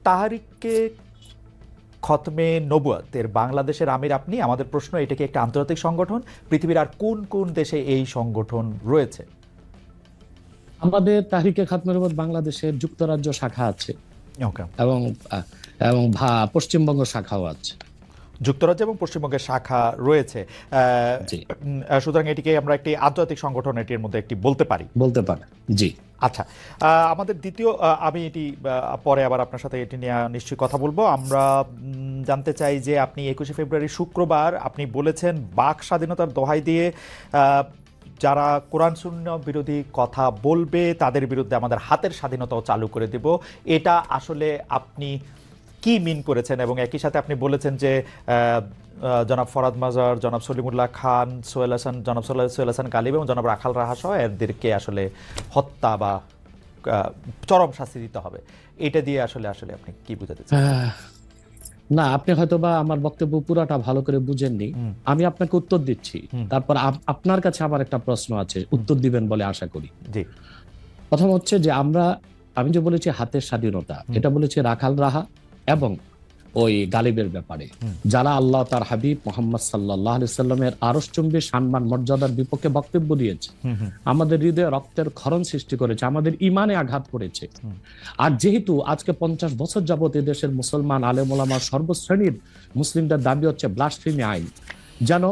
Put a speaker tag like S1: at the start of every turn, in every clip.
S1: তাহরিকে খতমে নবুয়তের বাংলাদেশের আমির আপনি। আমাদের প্রশ্ন, এটা কি একটা আন্তর্জাতিক সংগঠন? পৃথিবীর আর কোন কোন দেশে এই সংগঠন রয়েছে?
S2: আমাদের তাহরিকে খাতমে নবুয়ত বাংলাদেশের যুক্তরাজ্য শাখা আছে
S1: ওকে।
S2: এবং এবং পশ্চিমবঙ্গ শাখাও আছে।
S1: যুক্তরাজ্য এবং পশ্চিমবঙ্গের শাখা রয়েছে, সুতরাং এটিকে আমরা একটি আন্তর্জাতিক সংগঠন এটির মধ্যে একটি বলতে পারি।
S2: জি।
S1: আচ্ছা, আমাদের দ্বিতীয়, আমি এটি পরে আবার আপনার সাথে এটি নিয়ে নিশ্চয়ই কথা বলবো। আমরা জানতে চাই যে আপনি 21শে ফেব্রুয়ারি শুক্রবার আপনি বলেছেন বাক স্বাধীনতার দোহাই দিয়ে যারা কোরআন সুন্নাহ বিরোধী কথা বলবে তাদের বিরুদ্ধে আমাদের হাতের স্বাধীনতাও চালু করে দেব। এটা আসলে আপনি কি মিন করেছেন? এবং একই সাথে আপনি বলেছেন যে জনাব ফরহাদ মাজার, জনাব সলিমুল্লাহ খান, জনাব সোহেল হাসান গালিব এবং জনাব রাখাল রাহা সহ এদেরকে আসলে হত্যা বা চরম শাস্তি দিতে হবে, এটা দিয়ে আসলে আপনি কি বুঝাতে চান?
S2: না, আপনি হয়তো বা আমার বক্তব্য পুরাটা ভালো করে বুঝেননি। আমি আপনাকে উত্তর দিচ্ছি, তারপর আপনার কাছে আমার একটা প্রশ্ন আছে, উত্তর দিবেন বলে আশা করি।
S1: জি।
S2: প্রথম হচ্ছে যে আমি যে বলেছি হাতের স্বাধীনতা, এটা বলেছি রাখাল রাহা এবং ওই গালিবের ব্যাপারে, যারা আল্লাহ তার হাবিব মোহাম্মদ সাল্লাল্লাহু আলাইহি সাল্লামের আরশচুম্বী সম্মান মর্যাদার বিপক্ষে বক্তব্য দিয়েছে, আমাদের হৃদয়ে রক্তের ক্ষরণ সৃষ্টি করেছে, আমাদের ইমানে আঘাত করেছে। আর যেহেতু আজকে 50 বছর যাবত দেশের মুসলমান আলেম ওলামা সর্বশ্রেণীর মুসলিমদের দাবি হচ্ছে ব্লাসফেমি আইন, যেন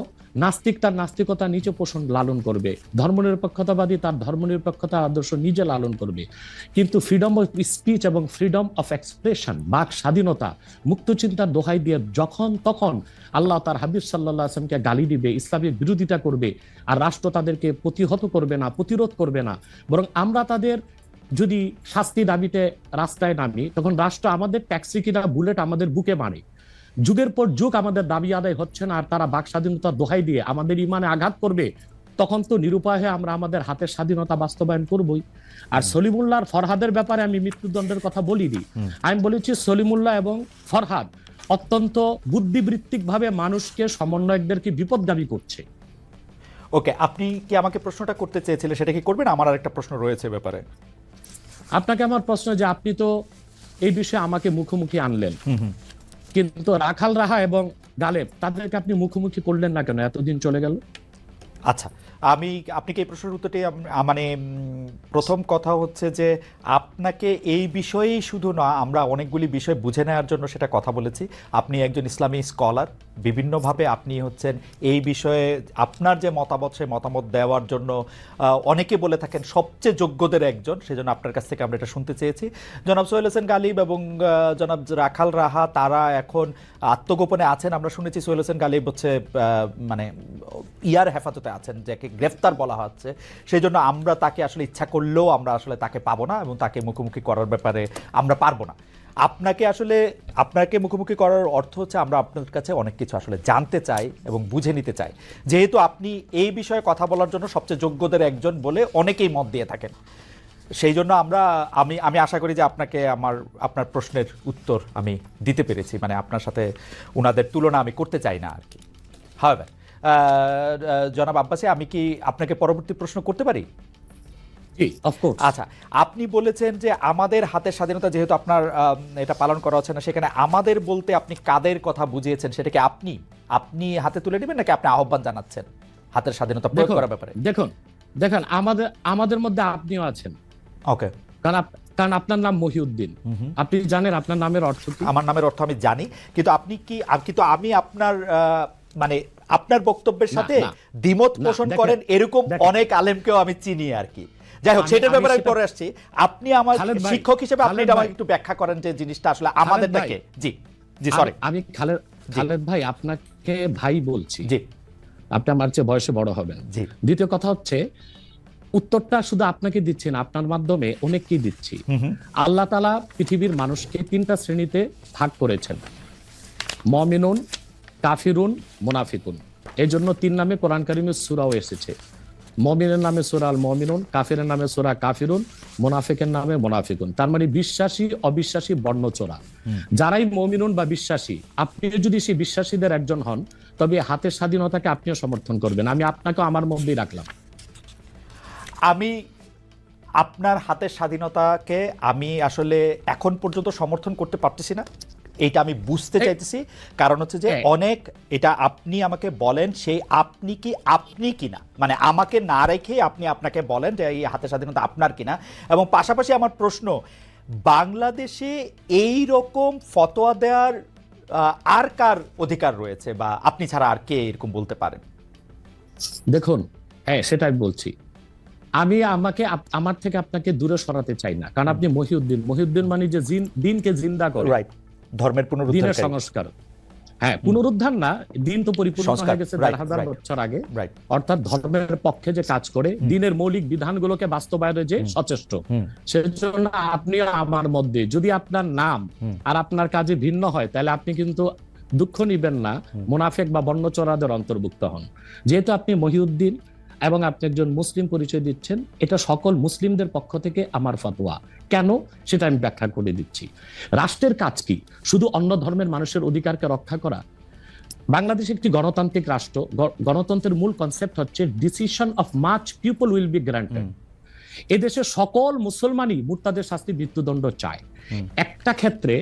S2: নাস্তিক তার নাস্তিকতা নিজে পোষণ লালন করবে, ধর্মনিরপেক্ষতাবাদী তার ধর্মনিরপেক্ষতা আদর্শ নিজে লালন করবে, কিন্তু ফ্রিডম অফ স্পিচ এবং ফ্রিডম অফ এক্সপ্রেশন, বাক স্বাধীনতা, মুক্ত চিন্তার দোহাই দিয়ে যখন তখন আল্লাহ তার হাবিব সাল্লাল্লাহু আলাইহি ওয়াসাল্লামকে গালি দিবে, ইসলামের বিরোধিতা করবে, আর রাষ্ট্র তাদেরকে প্রতিহত করবে না, প্রতিরোধ করবে না, বরং আমরা তাদের যদি শাস্তি দাবিতে রাস্তায় নামি, তখন রাষ্ট্র আমাদের ট্যাক্সি কিনা বুলেট আমাদের বুকে মারে। যুগের পর যুগ আমাদের দাবি আদায় হচ্ছে না, আর তারা বাক স্বাধীনতার দোহাই দিয়ে আমাদের ইমানে আঘাত করবে, তখন তো নিরুপায় হয়ে আমরা আমাদের হাতের স্বাধীনতা বাস্তবায়ন করবই। আর সলিমুল্লাহ ফরহাদের ব্যাপারে আমি মৃত্যুদণ্ডের কথা বলিনি, আমি বলেছি সলিমুল্লাহ এবং ফরহাদ অত্যন্ত বুদ্ধিবৃত্তিক ভাবে মানুষকে, সমন্বয়কদেরকে বিপদগামী করছে।
S1: ওকে, আপনি কি আমাকে প্রশ্নটা করতে চেয়েছিলেন, সেটা কি করবেন? আমার আরেকটা প্রশ্ন রয়েছে ব্যাপারে।
S2: আপনাকে আমার প্রশ্ন যে আপনি তো এই বিষয়ে আমাকে মুখোমুখি আনলেন, কিন্তু রাখাল রাহা এবং গালেব তাদেরকে আপনি মুখোমুখি করলেন না কেন? এতদিন চলে গেল।
S1: আচ্ছা, আপনি কি এই প্রশ্নের উত্তরটি, মানে প্রথম কথা হচ্ছে যে আপনাকে এই বিষয়েই শুধু না, আমরা অনেকগুলি বিষয় বুঝে নেওয়ার জন্য সেটা কথা বলেছি। আপনি একজন ইসলামী স্কলার, বিভিন্নভাবে আপনি হচ্ছেন এই বিষয়ে আপনার যে মতামত, সেই মতামত দেওয়ার জন্য অনেকে বলে থাকেন সবচেয়ে যোগ্যদের একজন, সেজন্য আপনার কাছ থেকে আমরা এটা শুনতে চেয়েছি। জনাব সোহেল হাসান গালিব এবং জনাব রাখাল রাহা তারা এখন আত্মগোপনে আছেন। আমরা শুনেছি সোহেল হাসান গালিব হচ্ছে মানে ইয়ার হেফাজতে আছেন, যাকে গ্রেফতার বলা হচ্ছে। সেই জন্য আমরা তাকে আসলে ইচ্ছা করলেও আমরা আসলে তাকে পাবো না এবং তাকে মুখোমুখি করার ব্যাপারে আমরা পারবো না। আপনাকে মুখোমুখি করার অর্থ হচ্ছে আমরা আপনার কাছে অনেক কিছু আসলে জানতে চাই এবং বুঝে নিতে চাই, যেহেতু আপনি এই বিষয়ে কথা বলার জন্য সবচেয়ে যোগ্যদের একজন বলে অনেকেই মত দিয়ে থাকেন। সেই জন্য আমি আশা করি যে আপনার প্রশ্নের উত্তর আমি দিতে পেরেছি, মানে আপনার সাথে ওনাদের তুলনা আমি করতে চাই না আর কি। হাওয়েভার, জনাব আব্বাসী, আমি কি আপনাকে পরবর্তী প্রশ্ন করতে পারি? আচ্ছা, আপনি বলেছেন যে আমাদের হাতের স্বাধীনতা যেহেতু আপনার এটা পালন করা হচ্ছে না, সেখানে আমাদের বলতে আপনি কাদের কথা বুঝিয়েছেন? সেটাকে আপনি হাতে তুলে নেবেন নাকি আপনি আহ্বান জানাচ্ছেন হাতের স্বাধীনতা প্রয়োগ করার ব্যাপারে?
S2: দেখুন আমাদের মধ্যে আপনিও আছেন।
S1: ওকে,
S2: কারণ আপনার নাম মহিউদ্দিন, আপনি জানেন আপনার নামের অর্থ কি?
S1: আমার নামের অর্থ আমি জানি, কিন্তু আমি আপনার মানে আপনার বক্তব্যের সাথে দ্বিমত পোষণ করেন এরকম অনেক আলেমকেও আমি চিনি আর কি। যাই হোক, সেটার ব্যাপারে আমি পরে আসছি। আপনি আমার শিক্ষক হিসেবে আপনি আমাকে একটু ব্যাখ্যা করেন যে জিনিসটা আসলে আমাদেরটাকে। জি সরি,
S2: আমি খালেদ ভাই আপনাকে ভাই বলছি।
S1: জি,
S2: আপনি আমার চেয়ে বয়সে বড় হবেন।
S1: জি।
S2: দ্বিতীয় কথা হচ্ছে, উত্তরটা শুধু আপনাকে দিচ্ছি না, আপনার মাধ্যমে অনেককেই দিচ্ছি। আল্লাহ তাআলা পৃথিবীর মানুষকে 3টা শ্রেণীতে ভাগ করেছেন, মুমিনুন, কাফিরুন, মুনাফিকুন। এই জন্য 3 নামে কোরআন কারিমে সূরাও এসেছে। মুমিনের নামে সূরা আল মুমিনুন, কাফিরের নামে সূরা কাফিরুন, মুনাফিকের নামে মুনাফিকুন। তার মানে বিশ্বাসী অবিশ্বাসী বর্ণচোরা। যারাই মুমিনুন বা বিশ্বাসী, আপনি যদি সেই বিশ্বাসীদের একজন হন, তবে হাতের স্বাধীনতাকে আপনিও সমর্থন করবেন। আমি আপনাকে আমার মধ্যেই রাখলাম।
S1: আপনার হাতের স্বাধীনতাকে আমি আসলে এখন পর্যন্ত সমর্থন করতে পারতেছি না, এইটা আমি বুঝতে চাইতেছি। কারণ হচ্ছে যে অনেক, এটা আপনি আমাকে বলেন সেই আপনি কিনা, মানে আমাকে না রেখে আপনি আপনাকে বলেন যে এই হাতের স্বাধীনতা আপনার কিনা। এবং পাশাপাশি আমার প্রশ্ন, বাংলাদেশে এই রকম ফতোয়া দেওয়ার আর কার অধিকার রয়েছে, বা আপনি ছাড়া আর কে এরকম বলতে পারেন?
S2: দেখুন, হ্যাঁ সেটাই বলছি। আমি আমার থেকে আপনাকে দূরে সরাতে চাই না, কারণ আপনি মহিউদ্দিন মানে যে দিনকে জিন্দা করে,
S1: রাইট, ধর্মের পুনরুদ্ধার,
S2: দিনের সংস্কার। হ্যাঁ, পুনরুদ্ধার না, দিন তো পরিপূর্ণ হয়ে গেছে 1000 বছর আগে। অর্থাৎ ধর্মের পক্ষে যে কাজ করে, দিনের মৌলিক বিধানগুলোকে বাস্তবায়নে যে সচেষ্ট, সেজন্য আপনি আমার মধ্যে যদি আপনার নাম আর আপনার কাজে ভিন্ন হয়, তাহলে আপনি কিন্তু দুঃখ নিবেন না, মুনাফিক বা বর্ণচোরাদের অন্তর্ভুক্ত হন। যেহেতু আপনি মহিউদ্দিন এবং আপনি একজন মুসলিম পরিচয় দিচ্ছেন, এটা সকল মুসলিমদের পক্ষ থেকে আমার ফতোয়া। কেন সেটা আমি ব্যাখ্যা করে দিচ্ছি। রাষ্ট্রের কাজ কি? শুধু অন্য ধর্মের মানুষের অধিকারকে রক্ষা করা? বাংলাদেশ একটি গণতান্ত্রিক রাষ্ট্র। গণতন্ত্রের মূল কনসেপ্ট হচ্ছে decision of much people will be granted. এদেশে সকল মুসলমানই মুরতাদের শাস্তি, মৃত্যুদণ্ড চায়। একটা ক্ষেত্রে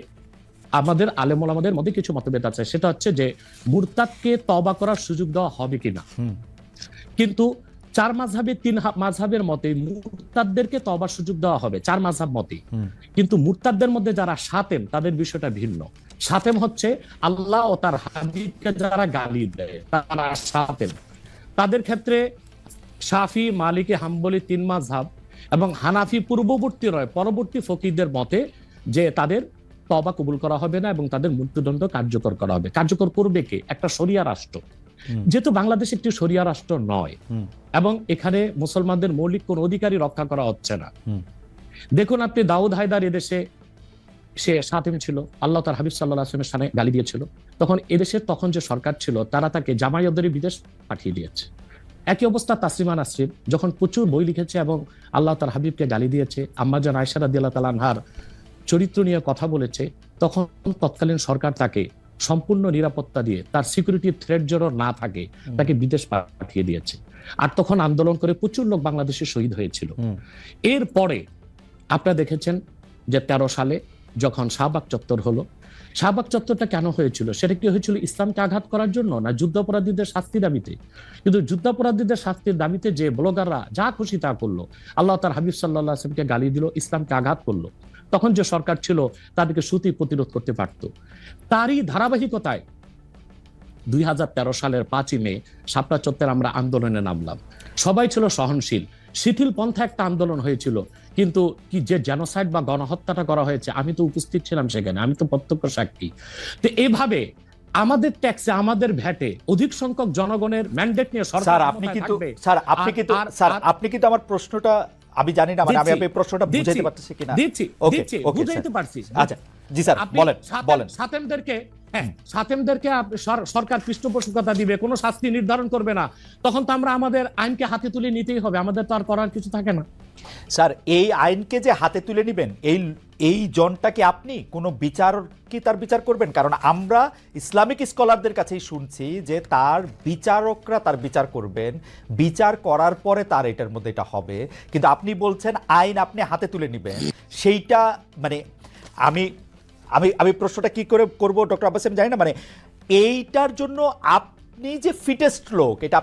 S2: আমাদের আলেমুলামাদের মধ্যে কিছু মতভেদ আছে, সেটা হচ্ছে যে মুরতাদকে তওবা করার সুযোগ দেওয়া হবে কিনা। কিন্তু 4 মাযহাবে 3 মাযহাবের মতে মুরতাদদেরকে তওবার সুযোগ দেওয়া হবে, 4 মাযহাব মতে। কিন্তু মুরতাদদের মধ্যে যারা শাতেম, তাদের বিষয়টা ভিন্ন। শাতেম হচ্ছে আল্লাহ ও তার হাবিবকে যারা গালি দেয়, তারা শাতেম। তাদের ক্ষেত্রে শাফি, মালিকি, হাম্বলি 3 মাযহাব এবং হানাফি পূর্ববর্তী রয় পরবর্তী ফকিহদের মতে যে তাদের তওবা কবুল করা হবে না এবং তাদের মৃত্যুদণ্ড কার্যকর করা হবে। কার্যকর করবে কে? একটা শরিয়া রাষ্ট্র। যেহেতু বাংলাদেশ একটি শরিয়া রাষ্ট্র নয় এবং এখানে মুসলমানদের মৌলিক কোন অধিকারই রক্ষা করা হচ্ছে না। দেখুন, আপনি দাউদ হায়দার এদেশে সে শাতেম ছিল, আল্লাহ তার হাবিব সাল্লাল্লাহু আলাইহি ওয়াসাল্লামের সামনে গালি দিয়েছিল। তখন এদেশের তখন যে সরকার ছিল, তারা তাকে জামায়াতদারি বিদেশ পাঠিয়ে দিয়েছে। একই অবস্থা তাসলিমা নাসরিন, যখন প্রচুর বই লিখেছে এবং আল্লাহ তার হাবিবকে গালি দিয়েছে, আম্মাজান আয়েশা রাদিয়াল্লাহু তাআলা আনহার চরিত্র নিয়ে কথা বলেছে, তখন তৎকালীন সরকার তাকে সম্পূর্ণ নিরাপত্তা দিয়ে, তার সিকিউরিটি থ্রেট যেন না থাকে, তাকে বিদেশ পাঠিয়ে দিয়েছে। আর তখন আন্দোলন করে প্রচুর লোক বাংলাদেশে শহীদ হয়েছিল। এরপরে আপনারা দেখেছেন যে 13 সালে যখন শাহবাগ চত্বর হলো, শাহবাগ চত্বরটা কেন হয়েছিল? সেটা কি হয়েছিল ইসলামকে আঘাত করার জন্য, না যুদ্ধাপরাধীদের শাস্তি দাবিতে? কিন্তু যুদ্ধাপরাধীদের শাস্তির দাবিতে যে ব্লগাররা যা খুশি তা করলো, আল্লাহ তার হাবিব সাল্লাল্লাহু আলাইহি ওয়াসাল্লামকে গালি দিল, ইসলামকে আঘাত করলো, তখন যে সরকার ছিল তাদেরকে সুতি প্রতিরোধ করতে পারত। তারই ধারাবাহিকতায় 2013 সালের 5ই মে শাপলা চত্বরে আমরা আন্দোলনে নামলাম। সবাই ছিল সহনশীল, শিথিল পন্থা একটা আন্দোলন হয়েছিল। কিন্তু কি যে জেনোসাইড বা গণহত্যাটা করা হয়েছে, আমি তো উপস্থিত ছিলাম সেখানে, আমি তো প্রত্যক্ষ সাক্ষী। তো এইভাবে আমাদের ট্যাক্সে, আমাদের ভ্যাটে অধিক সংখ্যক জনগণের ম্যান্ডেট নিয়ে সরকার
S1: আপনি কিন্তু আমার প্রশ্নটা আমি জানি না, মানে আমি এই প্রশ্নটা বুঝাইতে পারতেছি কিনা।
S2: দিচ্ছি, বুঝাইতে পারছি।
S1: আচ্ছা জি স্যার, বলেন।
S2: শাতেমদেরকে সরকার পৃষ্ঠপোষকতা দিবে, কোনো শাস্তি নির্ধারণ করবে না, তখন তো আমরা আমাদের আইনকে হাতে তুলে নিতেই হবে, আমাদের তো আর করার কিছু থাকে না।
S1: স্যার, এই আইনকে যে হাতে তুলে নেবেন, এই জনটাকে আপনি কোনো বিচার কি তার বিচার করবেন? কারণ আমরা ইসলামিক স্কলারদের কাছেই শুনছি যে তার বিচারকরা তার বিচার করবেন, বিচার করার পরে তার এটার মধ্যে এটা হবে। কিন্তু আপনি বলছেন আইন আপনি হাতে তুলে নেবেন, সেইটা মানে আমি প্রশ্নটা কি করে করবো ডক্টর আব্বাস, আমি জানি না। মানে এইটার জন্য আপনি যে ফিটেস্ট লোক, এটা